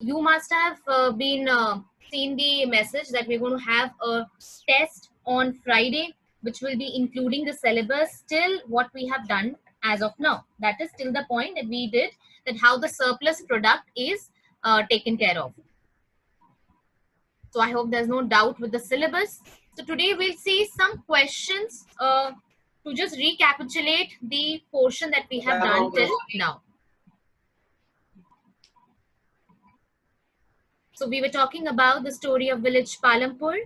you must have been seen the message that we're going to have a test on Friday, which will be including the syllabus till what we have done as of now. That is till the point that we did, that how the surplus product is taken care of. So I hope there's no doubt with the syllabus. So today we'll see some questions to just recapitulate the portion that we have done till now. So we were talking about the story of village Palampur,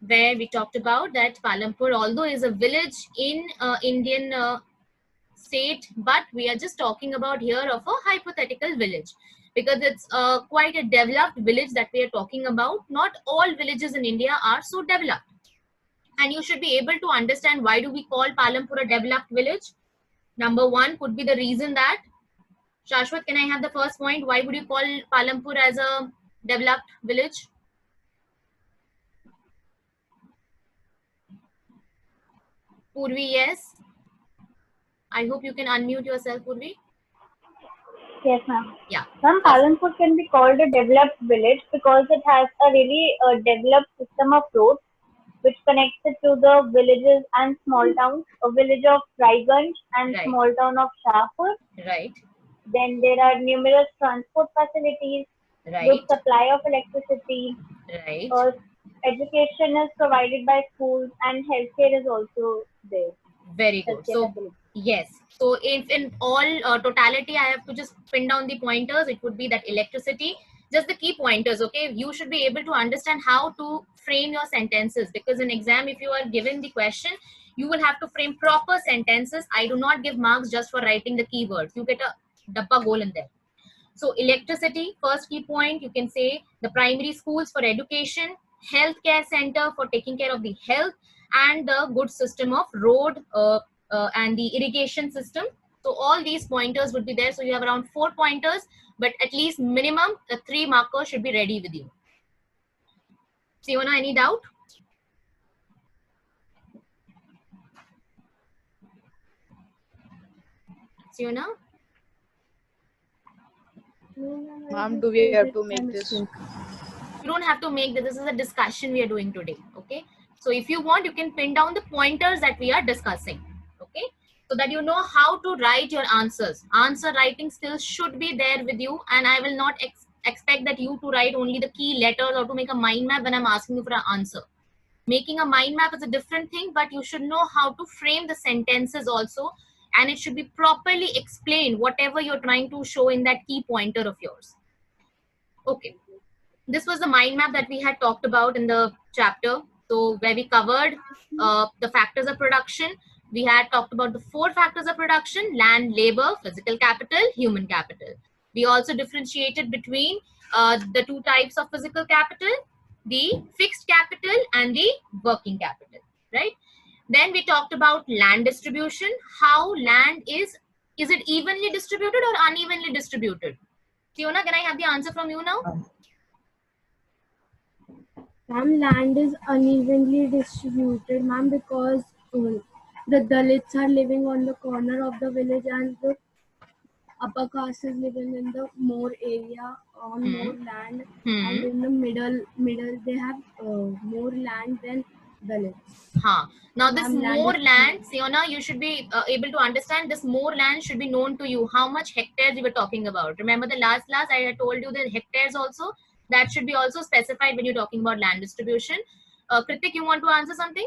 where we talked about that Palampur, although is a village in Indian state, but we are just talking about here of a hypothetical village, because it's quite a developed village that we are talking about. Not all villages in India are so developed. And you should be able to understand why do we call Palampur a developed village. Number one could be the reason that, Shashwat, can I have the first point? Why would you call Palampur as a developed village? Purvi, yes. I hope you can unmute yourself, Purvi. Yes, ma'am. Yeah. Ma'am, Palampur can be called a developed village because it has a really developed system of roads which connects it to the villages and small towns. A village of Raiganj and Right. small town of Shahpur. Right. Then there are numerous transport facilities, Right. good supply of electricity. Right. Education is provided by schools and healthcare is also there. Very good. Healthcare So facilities. yes. So if in all totality, I have to just pin down the pointers. It would be that electricity, just the key pointers. Okay, you should be able to understand how to frame your sentences, because in exam, if you are given the question, you will have to frame proper sentences. I do not give marks just for writing the keywords. You get a dabba goal in there. So electricity, first key point, you can say the primary schools for education, healthcare center for taking care of the health, and the good system of road and the irrigation system. So all these pointers would be there. So you have around 4 pointers, but at least minimum 3 markers should be ready with you. Siona, any doubt? Siona? Ma'am, do we have to make this? You don't have to make this. This is a discussion we are doing today. Okay. So if you want, you can pin down the pointers that we are discussing. Okay. So that you know how to write your answers. Answer writing skills should be there with you. And I will not expect that you to write only the key letters or to make a mind map when I'm asking you for an answer. Making a mind map is a different thing, but you should know how to frame the sentences also. And it should be properly explained, whatever you're trying to show in that key pointer of yours. Okay. This was the mind map that we had talked about in the chapter. So where we covered the factors of production, we had talked about the 4 factors of production: land, labor, physical capital, human capital. We also differentiated between the 2 types of physical capital, the fixed capital and the working capital, right? Then we talked about land distribution, how land is it evenly distributed or unevenly distributed? Fiona, can I have the answer from you now? Ma'am, land is unevenly distributed, ma'am, because the Dalits are living on the corner of the village and the upper caste is living in the more area on more land, and in the middle they have more land than Dalits. Now this more land, Siona, you should be able to understand this more land should be known to you. How much hectares we were talking about? Remember the last class I had told you the hectares also? That should be also specified when you're talking about land distribution. Kritik, you want to answer something?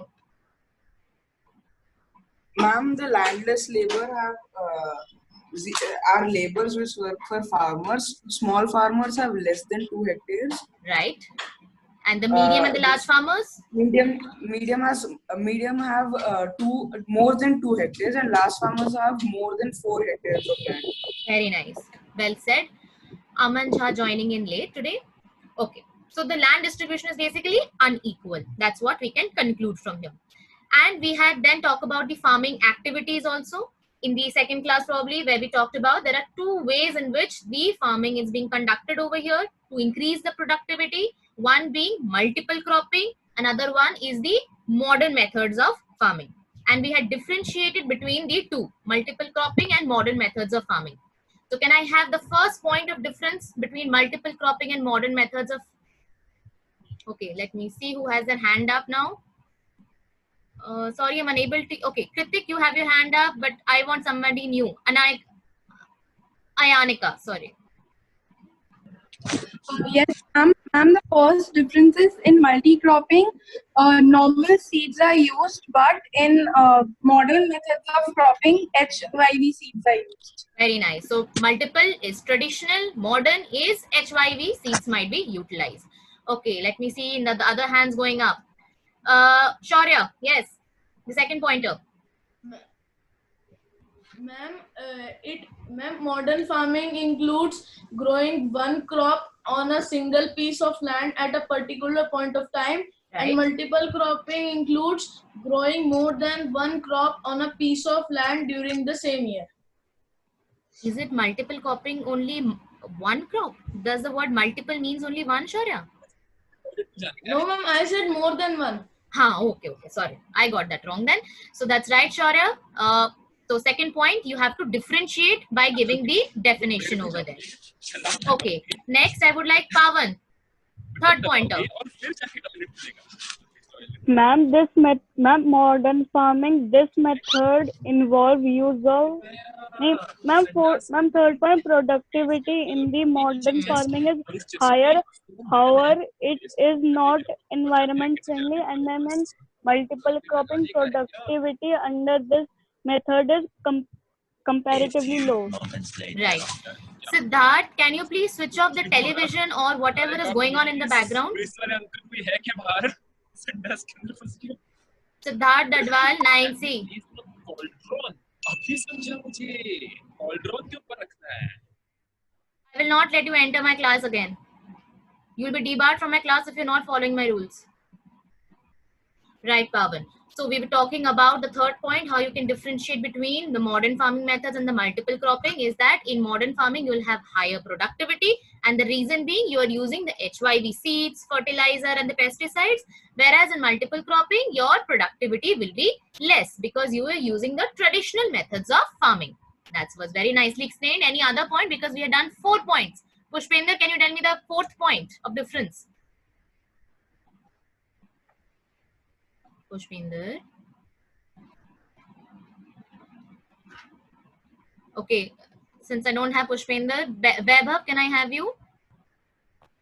Ma'am, the landless labor are laborers which work for farmers. Small farmers have less than 2 hectares. Right. And the medium and the large farmers? Medium have more than 2 hectares, and large farmers have more than 4 hectares of land. Very nice. Well said. Aman Jha joining in late today. Okay. So the land distribution is basically unequal. That's what we can conclude from here. And we had then talked about the farming activities also in the second class probably, where we talked about there are 2 ways in which the farming is being conducted over here to increase the productivity. One being multiple cropping, another one is the modern methods of farming. And we had differentiated between the 2, multiple cropping and modern methods of farming. So can I have the first point of difference between multiple cropping and modern methods of? Okay, let me see who has their hand up now. Sorry, I'm unable to. Okay, Kritik, you have your hand up, but I want somebody new. Ayanika, sorry. Yes, ma'am. Ma'am, the first difference is in multi-cropping, normal seeds are used, but in modern methods of cropping, HYV seeds are used. Very nice. So multiple is traditional, modern is HYV, seeds might be utilized. Okay, let me see the other hands going up. Shaurya, yes, the second pointer. Ma'am, modern farming includes growing one crop on a single piece of land at a particular point of time, Right. and multiple cropping includes growing more than one crop on a piece of land during the same year. Is it multiple cropping only one crop? Does the word multiple means only one, Shaurya? No, ma'am, I said more than one. Okay, sorry, I got that wrong then. So that's right, Shaurya. So second point, you have to differentiate by giving the definition over there. Okay, next I would like Pawan, third pointer. Ma'am, modern farming, this method involve use of ma'am, third point, productivity in the modern farming is higher. However, it is not environment friendly, and then in multiple cropping, productivity under this method is comparatively low. Right. Siddharth, can you please switch off the television or whatever is going on in the background? Siddharth Dadwal, 9C. I will not let you enter my class again. You will be debarred from my class if you're not following my rules. Right, Pawan. So we were talking about the third point, how you can differentiate between the modern farming methods and the multiple cropping is that in modern farming, you will have higher productivity. And the reason being you are using the HYV seeds, fertilizer and the pesticides. Whereas in multiple cropping, your productivity will be less because you are using the traditional methods of farming. That was very nicely explained. Any other point? Because we have done 4 points. Pushpender, can you tell me the fourth point of difference? Pushpender. Okay, since I don't have Pushpender, Vaibhav, can I have you?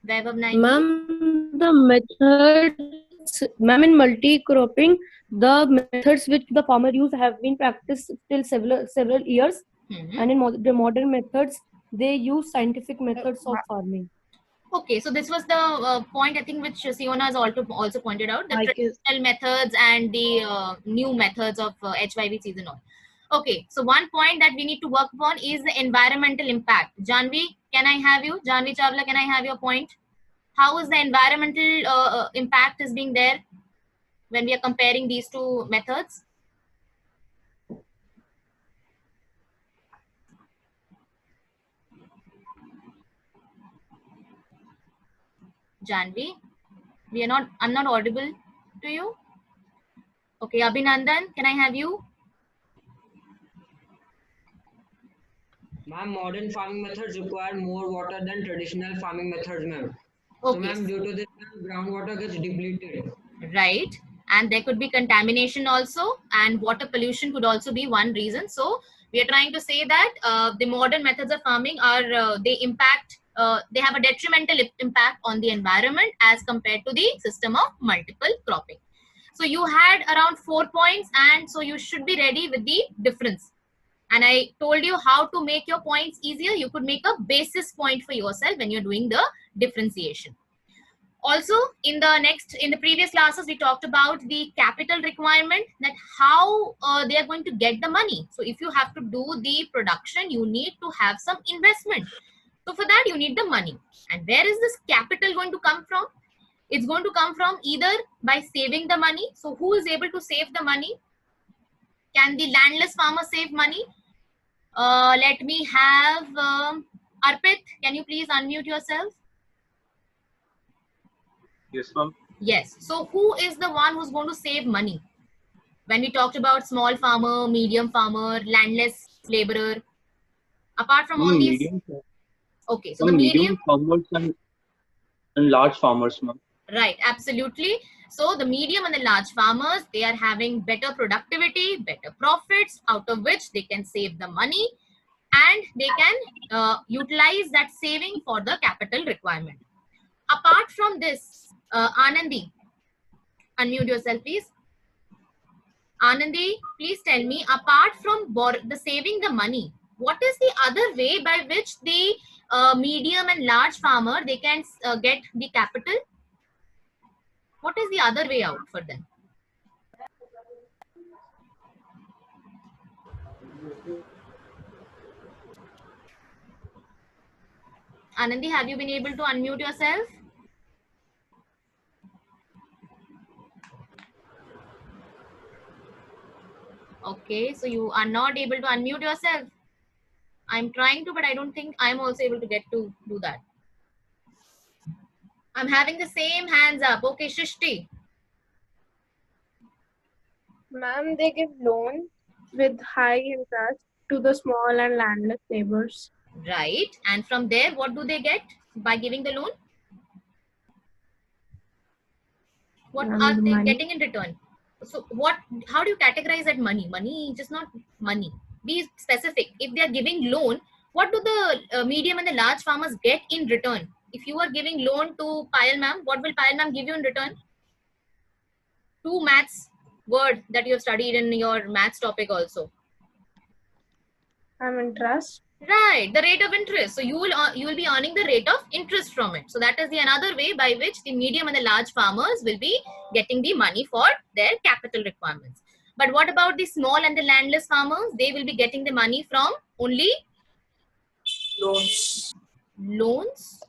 Vaibhav 9. Ma'am, the methods, ma'am, in multi-cropping, the methods which the farmer use have been practiced till several years, and in the modern methods, they use scientific methods of farming. Okay, so this was the point I think which Siona has also pointed out, the traditional methods and the new methods of HYV seeds and all. Okay, so one point that we need to work upon is the environmental impact. Janvi, can I have you? Janvi Chawla, can I have your point? How is the environmental impact is being there when we are comparing these two methods? Janvi, I'm not audible to you. Okay, Abhinandan, can I have you? Ma'am, modern farming methods require more water than traditional farming methods, ma'am. Okay. So, ma'am, due to this, groundwater gets depleted. Right. And there could be contamination also, and water pollution could also be one reason. So we are trying to say that the modern methods of farming are, they have a detrimental impact on the environment as compared to the system of multiple cropping. So you had around 4 points, and so you should be ready with the difference. And I told you how to make your points easier. You could make a basis point for yourself when you're doing the differentiation. Also, in the previous classes, we talked about the capital requirement, that how they are going to get the money. So if you have to do the production, you need to have some investment. So for that, you need the money. And where is this capital going to come from? It's going to come from either by saving the money. So who is able to save the money? Can the landless farmer save money? Let me have Arpit. Can you please unmute yourself? Yes, ma'am. Yes. So who is the one who's going to save money? When we talked about small farmer, medium farmer, landless laborer. Apart from No, all these, medium, okay, so no, the medium medium, farmers and large farmers, ma'am. right, absolutely. So the medium and the large farmers, they are having better productivity, better profits, out of which they can save the money and they can utilize that saving for the capital requirement. Apart from this, Anandi, unmute yourself, please. Anandi, please tell me, apart from the saving the money, what is the other way by which the medium and large farmer, they can get the capital? What is the other way out for them? Anandi, have you been able to unmute yourself? Okay, so you are not able to unmute yourself. I'm trying to, but I don't think I'm also able to get to do that. I'm having the same hands up. Okay, Shrishti. Ma'am, they give loan with high interest to the small and landless laborers. Right. And from there, what do they get by giving the loan? What are they getting in return? So how do you categorize that money? Money, just not money. Be specific. If they are giving loan, what do the medium and the large farmers get in return? If you are giving loan to Payal ma'am, what will Payal ma'am give you in return? 2 maths word that you have studied in your maths topic also. Interest. Right, the rate of interest. So you will be earning the rate of interest from it. So that is the another way by which the medium and the large farmers will be getting the money for their capital requirements. But what about the small and the landless farmers? They will be getting the money from only Loans. Loans?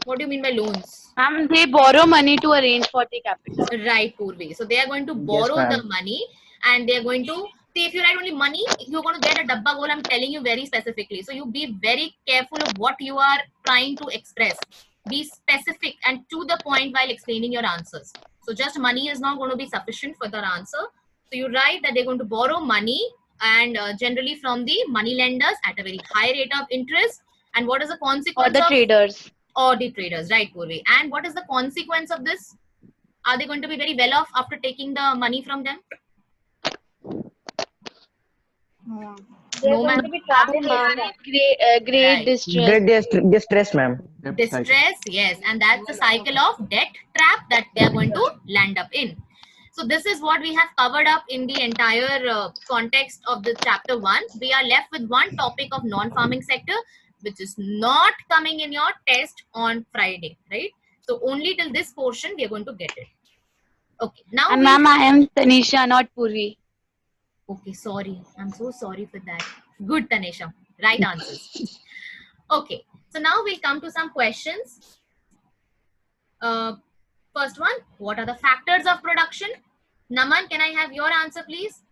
What do you mean by loans? They borrow money to arrange for the capital. Right, Purvi. So they are going to borrow the money and they are going to see, if you write only money, you're going to get a dabba goal. I'm telling you very specifically. So you be very careful of what you are trying to express. Be specific and to the point while explaining your answers. So just money is not going to be sufficient for the answer. So you write that they're going to borrow money and generally from the money lenders at a very high rate of interest. And what is the consequence Or the traders. Or the traders, right, Purvi? And what is the consequence of this? Are they going to be very well off after taking the money from them? They're going to be trapped in Great distress. Great distress, ma'am. Distress, yes. And that's the cycle of debt trap that they are going to land up in. So this is what we have covered up in the entire context of the chapter 1. We are left with one topic of non-farming sector, which is not coming in your test on Friday, right? So only till this portion we are going to get it. Okay. Now, and ma'am, I am Tanisha, not Purvi. Okay, sorry. I'm so sorry for that. Good, Tanisha. Right answers. Okay. So now we'll come to some questions. First one, what are the factors of production? Naman, can I have your answer, please?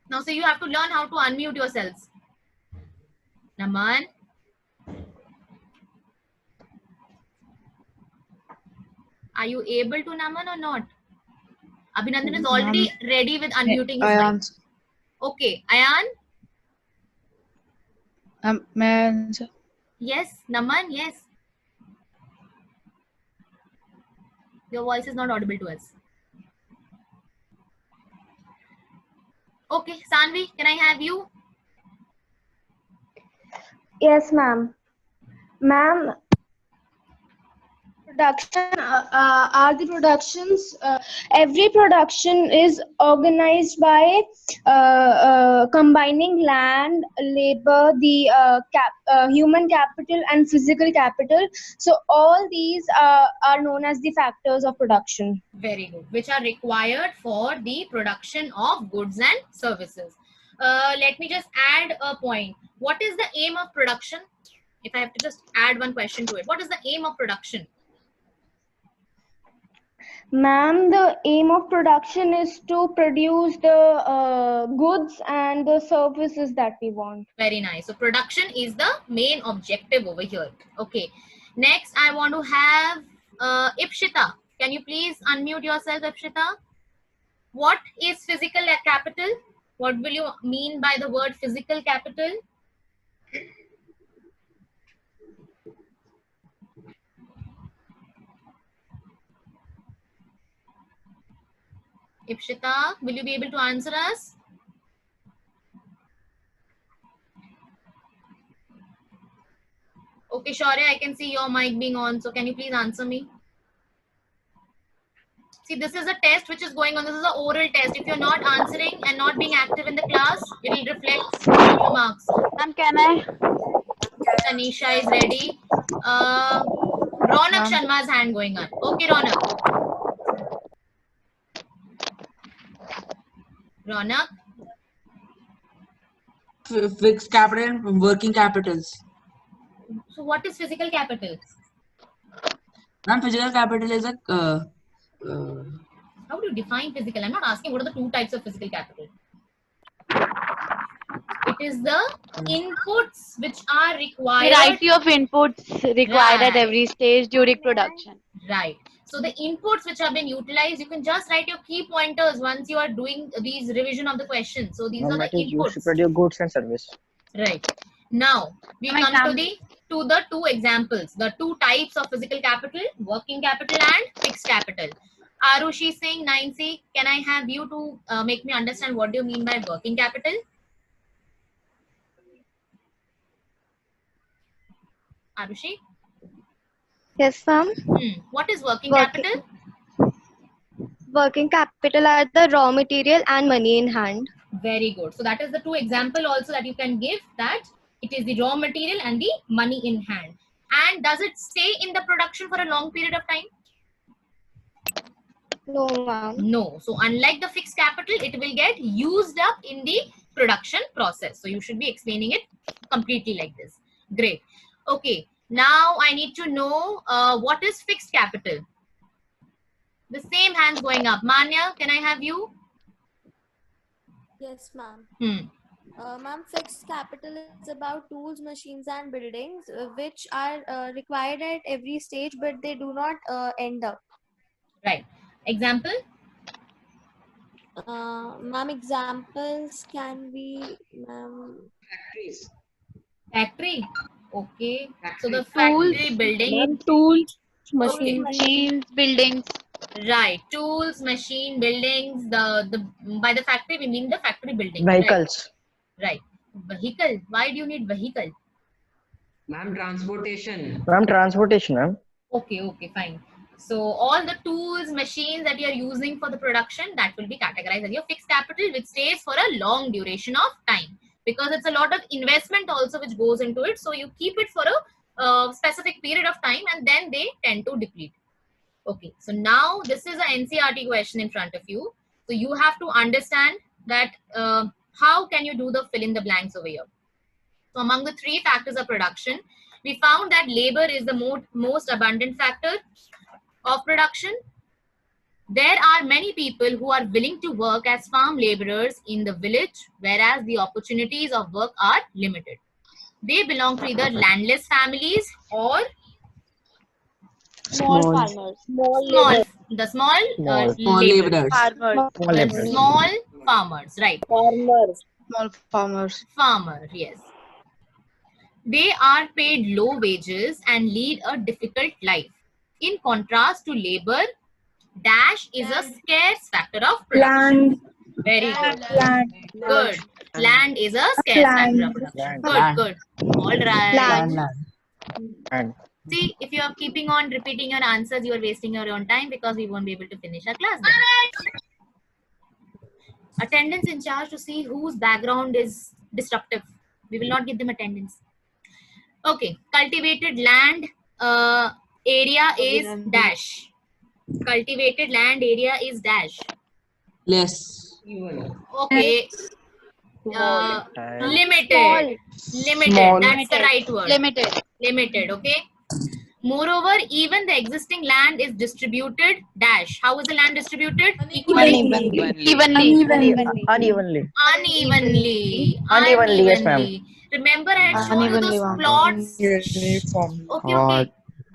Now, so you have to learn how to unmute yourselves. Naman. Are you able to, Naman, or not? Abhinandan is already ready with unmuting his mic. Okay, Ayan? May I answer? Yes, Naman, yes. Your voice is not audible to us. Okay, Sanvi, can I have you? Yes, ma'am. Ma'am, production are the productions. Every production is organized by combining land, labor, the human capital, and physical capital. So all these are known as the factors of production. Very good. Which are required for the production of goods and services. Let me just add a point. What is the aim of production? If I have to just add one question to it, what is the aim of production? Ma'am, the aim of production is to produce the goods and the services that we want. Very nice. So production is the main objective over here. Okay. Next, I want to have Ipshita. Can you please unmute yourself, Ipshita? What is physical capital? What will you mean by the word physical capital? Ipshita, will you be able to answer us? Okay, Shaurya, I can see your mic being on, so can you please answer me? See, this is a test which is going on. This is an oral test. If you're not answering and not being active in the class, it will reflect on your marks. Ma'am, can I? Tanisha is ready. Ronak Sharma's hand going up. Okay, Ronak. Ronak. Fixed capital and working capitals. So what is physical capital? Ma'am, physical capital is a how do you define physical? I'm not asking what are the two types of physical capital. It is the inputs which are required. Variety of inputs required at every stage during production. Right. So the inputs which have been utilized, you can just write your key pointers once you are doing these revision of the questions. So these are the inputs. To produce goods and service. Right. Now we come to the two examples, the two types of physical capital, working capital and fixed capital. Arushi is saying, 9C, can I have you to make me understand what do you mean by working capital? Arushi? Yes, ma'am. What is working capital? Working capital are the raw material and money in hand. Very good. So that is the two example also that you can give, that it is the raw material and the money in hand. And does it stay in the production for a long period of time? No, ma'am. No. So unlike the fixed capital, it will get used up in the production process. So you should be explaining it completely like this. Great. Okay. Now I need to know what is fixed capital. The same hands going up. Manya, can I have you? Yes, ma'am. Ma'am, fixed capital is about tools, machines, and buildings which are required at every stage, but they do not end up. Right. Example? Ma'am, examples can be, ma'am. Factories. Factory. Okay. So the Tools, factory building. Tools, machines, buildings. Right. Tools, machine, buildings. By the factory we mean the factory building. Vehicles. Right. Vehicle. Why do you need vehicle? Ma'am, transportation. Ma'am, transportation, ma'am. Okay, okay, fine. So all the tools, machines that you are using for the production, that will be categorized as your fixed capital, which stays for a long duration of time. Because it's a lot of investment also which goes into it. So you keep it for a specific period of time and then they tend to deplete. Okay, so now this is an NCERT question in front of you. So you have to understand that how can you do the fill in the blanks over here. So among the three factors of production, we found that labor is the most abundant factor of production. There are many people who are willing to work as farm laborers in the village, whereas the opportunities of work are limited. They belong to either landless families or Small farmers. Small laborers. Small farmers, right. Small farmers. Farmer, yes. They are paid low wages and lead a difficult life. In contrast to labor, dash is a scarce factor of production. Very good. Good. Land is a scarce factor of production. Good. All right. See, if you are keeping on repeating your answers, you are wasting your own time because we won't be able to finish our class then. Attendance in charge to see whose background is disruptive. We will not give them attendance. Okay. Cultivated land area is dash. Cultivated land area is dash. Less. Okay. Limited. Limited. Small. That's the right word. Limited. Limited. Okay. Moreover, even the existing land is distributed dash. How is the land distributed? Unevenly. Unevenly, yes, ma'am. Remember, I had shown you those plots. Okay.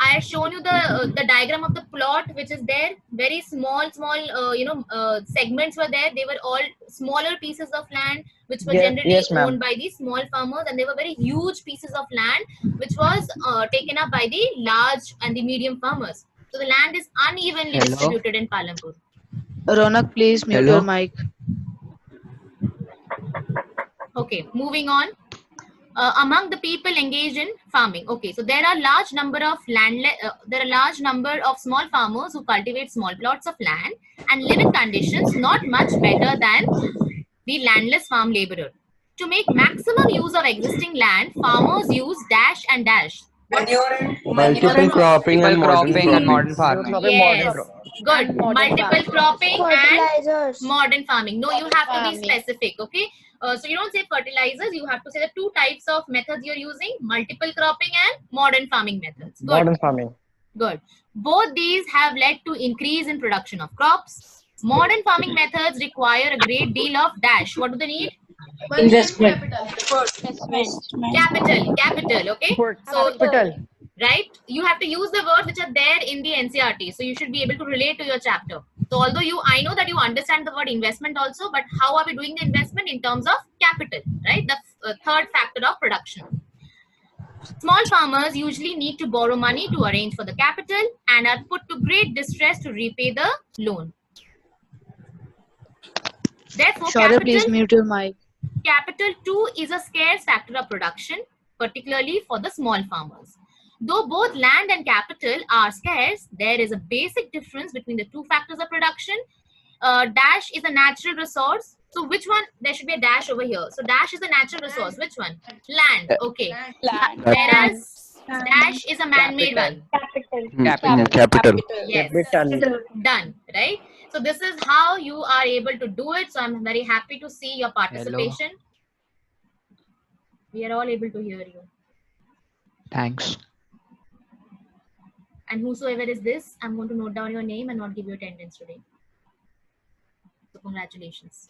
I have shown you the diagram of the plot which is there. Very small segments were there. They were all smaller pieces of land which were generally Yes, ma'am. owned by the small farmers, and they were very huge pieces of land which was taken up by the large and the medium farmers. So the land is unevenly Hello? distributed in Palampur. Ronak, please mute Hello? your mic. Okay, moving on. Among the people engaged in farming. Okay, so there are large number of small farmers who cultivate small plots of land and live in conditions not much better than the landless farm laborer. To make maximum use of existing land, farmers use dash and dash. Multiple cropping and modern farming. Yes, good. Multiple cropping and Fertilizers. modern farming. No, you have to be specific, okay? So you don't say fertilizers, you have to say the two types of methods you're using, multiple cropping and modern farming methods. Good. Modern farming. Good. Both these have led to increase in production of crops. Modern farming methods require a great deal of dash. What do they need? Investment. Capital, okay? So, right? You have to use the words which are there in the NCERT. So you should be able to relate to your chapter. So although I know that you understand the word investment also, but how are we doing the investment in terms of capital, right? The third factor of production. Small farmers usually need to borrow money to arrange for the capital and are put to great distress to repay the loan. Therefore, Shaurya, please mute your mic. Capital too is a scarce factor of production, particularly for the small farmers. Though both land and capital are scarce, there is a basic difference between the two factors of production. Dash is a natural resource. So which one? There should be a dash over here. So dash is a natural resource. Which one? Land. Okay. Land. Whereas dash is a man-made one. Capital. Yes. Done. Right. So this is how you are able to do it. So I'm very happy to see your participation. We are all able to hear you. Thanks. And whosoever is this, I'm going to note down your name and not give you attendance today. So congratulations.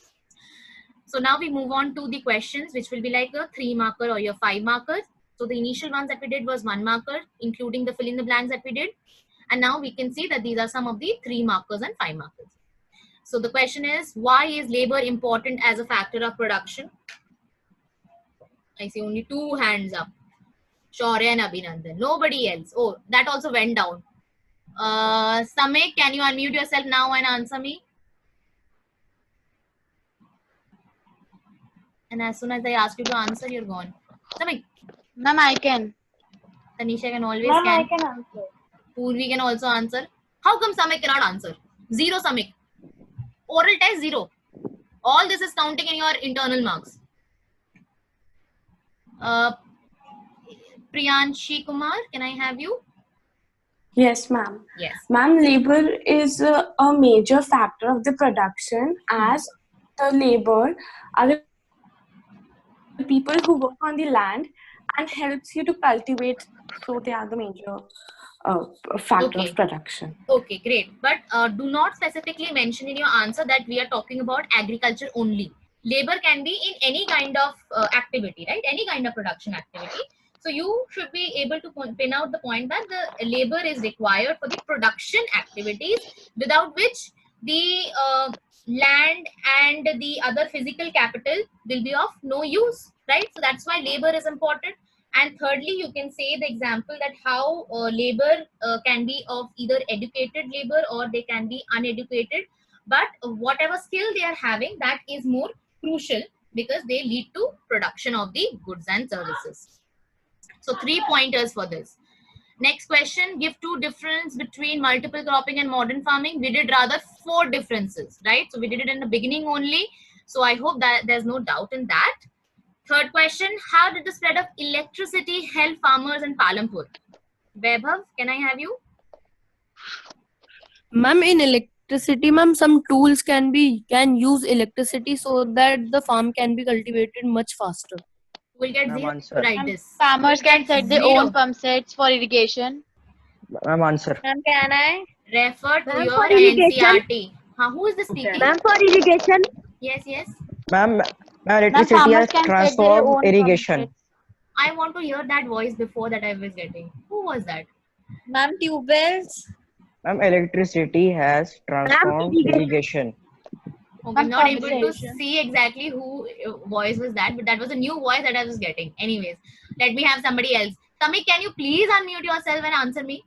So now we move on to the questions, which will be like a 3 marker or your 5 markers. So the initial ones that we did was 1 marker, including the fill in the blanks that we did. And now we can see that these are some of the 3 markers and 5 markers. So the question is, why is labor important as a factor of production? I see only 2 hands up. Shaurya and Abhinandan. Nobody else. Oh, that also went down. Samik, can you unmute yourself now and answer me? And as soon as I ask you to answer, you're gone. Samik. Ma'am, I can. Tanisha can always Ma'am, can. I can answer. Purvi can also answer. How come Samik cannot answer? 0 Samik. Oral test 0. All this is counting in your internal marks. Priyanshi Kumar, can I have you? Yes, ma'am. Yes. Ma'am, labor is a major factor of the production, as the labor are the people who work on the land and helps you to cultivate. So they are the major factor of production. Okay, great. But do not specifically mention in your answer that we are talking about agriculture only. Labor can be in any kind of activity, right? Any kind of production activity. So you should be able to pin out the point that the labor is required for the production activities, without which the land and the other physical capital will be of no use, right? So that's why labor is important. And thirdly, you can say the example that how labor can be of either educated labor or they can be uneducated. But whatever skill they are having, that is more crucial because they lead to production of the goods and services. So 3 pointers for this. Next question, give 2 differences between multiple cropping and modern farming. We did rather 4 differences, right? So we did it in the beginning only. So I hope that there's no doubt in that. Third question, how did the spread of electricity help farmers in Palampur? Vaibhav, can I have you? Ma'am, in electricity, ma'am, some tools can use electricity so that the farm can be cultivated much faster. We'll get Ma'am, 0 answer. to write this. Farmers can set their 0. own pump sets for irrigation. Ma'am, answer. Ma'am, can I? Refer to Ma'am, your for irrigation. NCERT. Who is the speaking? Ma'am, for irrigation. Yes, yes. Ma'am, electricity farmers has can set their transformed own irrigation. I want to hear that voice before that I was getting. Who was that? Ma'am, tube wells. Ma'am, electricity has transformed irrigation. Okay, I'm not able to see exactly who voice was that, but that was a new voice that I was getting. Anyways, let me have somebody else. Samik, can you please unmute yourself and answer me?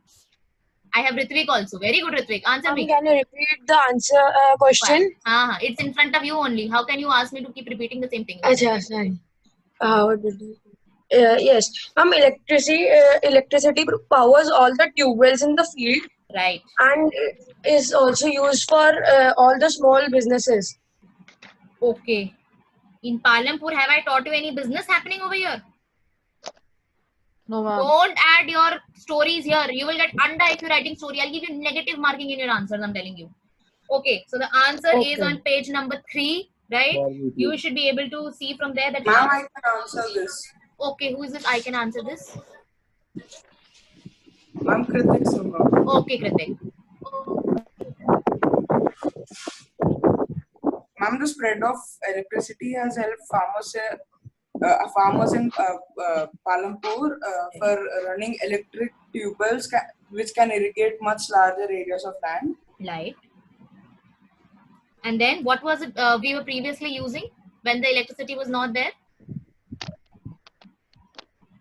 I have Ritvik also. Very good, Ritvik. Answer me. Can you repeat the answer question? It's in front of you only. How can you ask me to keep repeating the same thing? Acha, sorry. Yes, ma'am. Electricity powers all the tube wells in the field. Right. And is also used for all the small businesses. Okay. In Palampur, have I taught you any business happening over here? No, ma'am. Don't add your stories here. You will get under if you're writing story. I'll give you negative marking in your answers, I'm telling you. Okay, so the answer is on page number 3, right? You should be able to see from there that... Ma'am, I can answer this. Okay, who is it? I can answer this. Ma'am, Kritik Summa. Okay, Kritik. Ma'am, the spread of electricity has helped farmers in Palampur for running electric tube wells which can irrigate much larger areas of land. Right. And then what was it we were previously using when the electricity was not there?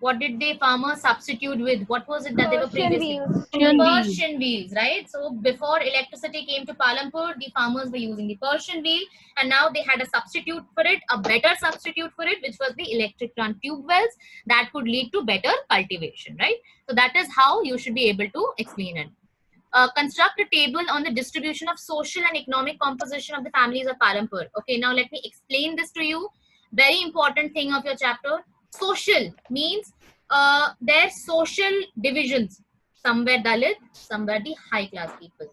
What did the farmers substitute with? What was it that they were previously? Persian wheels, right? So before electricity came to Palampur, the farmers were using the Persian wheel, and now they had a substitute for it, a better substitute for it, which was the electric run tube wells that could lead to better cultivation, right? So that is how you should be able to explain it. Construct a table on the distribution of social and economic composition of the families of Palampur. Okay, now let me explain this to you. Very important thing of your chapter. Social means their social divisions. Somewhere Dalit, somewhere the high class people.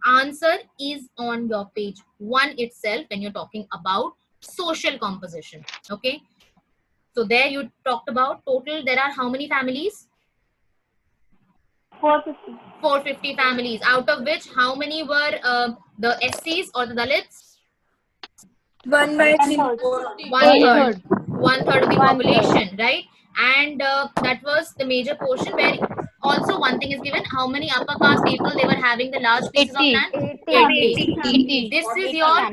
Answer is on your page 1 itself when you're talking about social composition. Okay. So there you talked about total. There are how many families? 450. 450 families. Out of which how many were the SCs or the Dalits? 1/3. 1/3. 1/3 of the population, right? And that was the major portion where also one thing is given, how many upper caste people they were having the large pieces of land? 80. This is your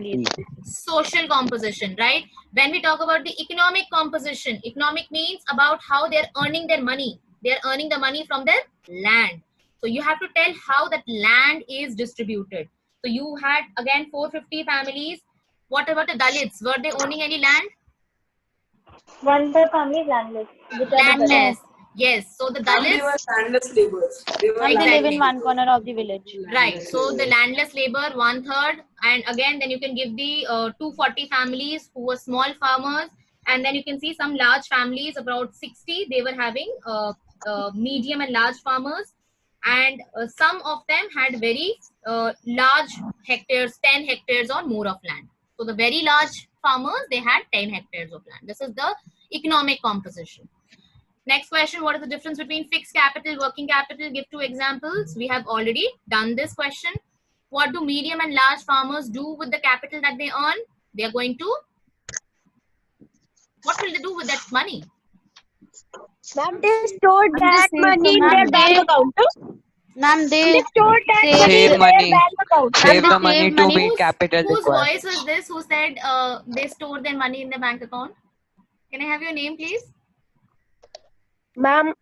social composition, right? When we talk about the economic composition, economic means about how they're earning their money. They're earning the money from their land. So you have to tell how that land is distributed. So you had again 450 families. What about the Dalits? Were they owning any land? 1/3 family is landless. Landless. Yes. So the Dalits. They were landless laborers. They live in one corner of the village. Right. So the landless labor 1/3, and again then you can give the 240 families who were small farmers, and then you can see some large families about 60. They were having medium and large farmers, and some of them had very large hectares, 10 hectares or more of land. So the very large farmers, they had 10 hectares of land. This is the economic composition. Next question, what is the difference between fixed capital, working capital? Give 2 examples. We have already done this question. What do medium and large farmers do with the capital that they earn? They are going to, what will they do with that money? Ma'am, they store that money in their bank account. Ma'am, they store that money Save in money. their bank account. Save the money to meet capital Whose requirements. voice is this who said they store their money in the bank account? Can I have your name, please? Ma'am,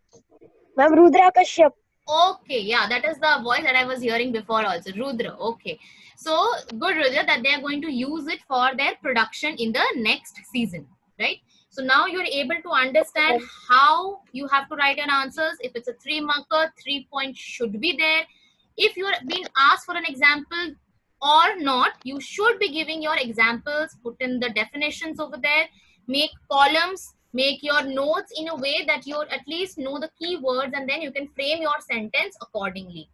Rudra Kashyap. Okay, yeah, that is the voice that I was hearing before also, Rudra. Okay, so good, Rudra, that they are going to use it for their production in the next season, right? So now you're able to understand how you have to write your answers. If it's a 3-marker, 3 points should be there. If you're being asked for an example or not, you should be giving your examples, put in the definitions over there, make columns, make your notes in a way that you at least know the keywords, and then you can frame your sentence accordingly.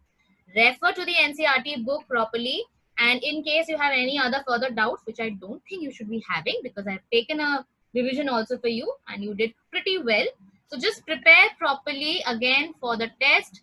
Refer to the NCERT book properly, and in case you have any other further doubts, which I don't think you should be having because I've taken a revision also for you and you did pretty well. So just prepare properly again for the test.